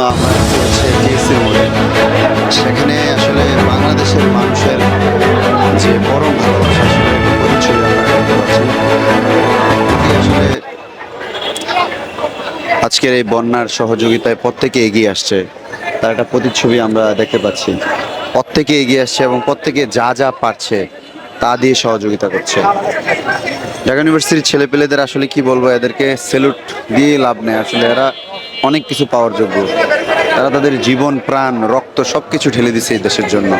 আমরা আছি হচ্ছে টিএসসি মোড়ে। সেখানে আসলে বাংলাদেশের মানুষের যে পরম ভালোবাসা সেটা একটা পরিচয় আমরা দেখতে পাচ্ছি। প্রত্যেকেই আসলে আজকের এই বন্যার সহযোগিতায় প্রত্যেকে এগিয়ে আসছে, তার একটা প্রতিচ্ছবি আমরা দেখতে পাচ্ছি। প্রত্যেকে এগিয়ে আসছে এবং প্রত্যেকে যা যা পারছে তা দিয়ে সহযোগিতা করছে। ঢাকা ইউনিভার্সিটির ছেলেপেলেদের আসলে কি বলবো, এদেরকে স্যালুট দিয়ে লাভ নেই। আসলে এরা অনেক কিছু পাওয়ার যোগ্য। তারা তাদের জীবন, প্রাণ, রক্ত সব কিছু ঢেলে দিছে এই দেশের জন্য।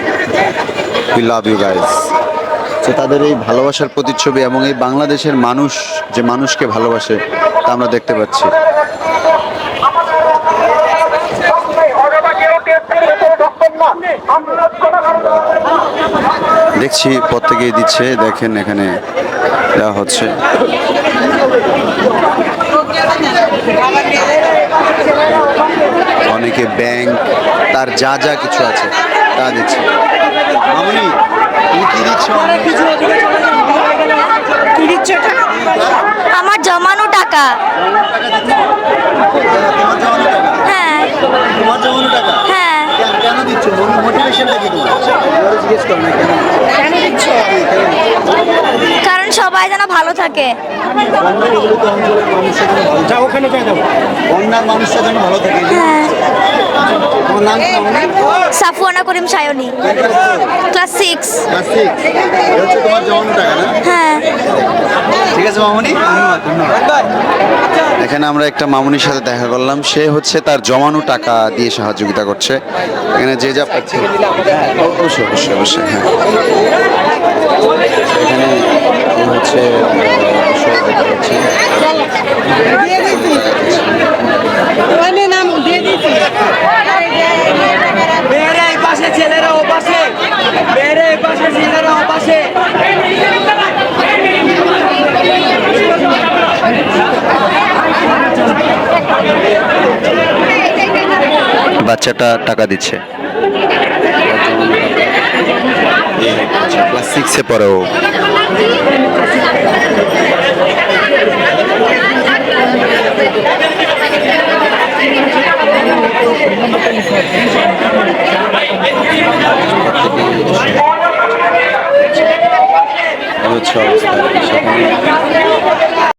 We love you guys. তো তাদের এই ভালোবাসার প্রতিচ্ছবি এবং এই বাংলাদেশের মানুষ যে মানুষকে ভালোবাসে তা আমরা দেখতে পাচ্ছি। দেখছি প্রত্যেকেই দিচ্ছে, দেখেন এখানে দেওয়া হচ্ছে। অনেকে ব্যাংক, তার যা যা কিছু আছে তা দিচ্ছে। মামুনি তুমি কি দিচ্ছ? আমার জমানো টাকা। তোমার জমানো টাকা? হ্যাঁ তোমার জমানো টাকা? হ্যাঁ। কেন দিচ্ছ? মোটিভেশনটা কি তোমার? জিজ্ঞেস করো না কেন দিচ্ছ? কারণ সবাই যেন ভালো থাকে। বন্যার মানুষরা যেন ভালো থাকে। হ্যাঁ। তোমার নাম কি মামুনি? সাফওয়ানা করিম সায়নী, ক্লাস 6। ক্লাস 6। এটা হচ্ছে তোমার জমানো টাকা না? হ্যাঁ। ঠিক আছে মামুনি, ধন্যবাদ ধন্যবাদ। এখানে আমরা একটা মামুনির সাথে দেখা করলাম, সে হচ্ছে তার জমানো টাকা দিয়ে সহযোগিতা করছে। এখানে যে যা পাচ্ছে, অবশ্যই অবশ্যই অবশ্যই, হ্যাঁ। এখানে হচ্ছে বিষয় দেখতে পাচ্ছি। ছেলেরা ও পাশে, মেয়েরা এই পাশে, ছেলেরা ও পাশে। বাচ্চাটা টাকা দিচ্ছে, ক্লাস 6-এ পড়ে ও। হচ্ছে অবস্থা সেখানে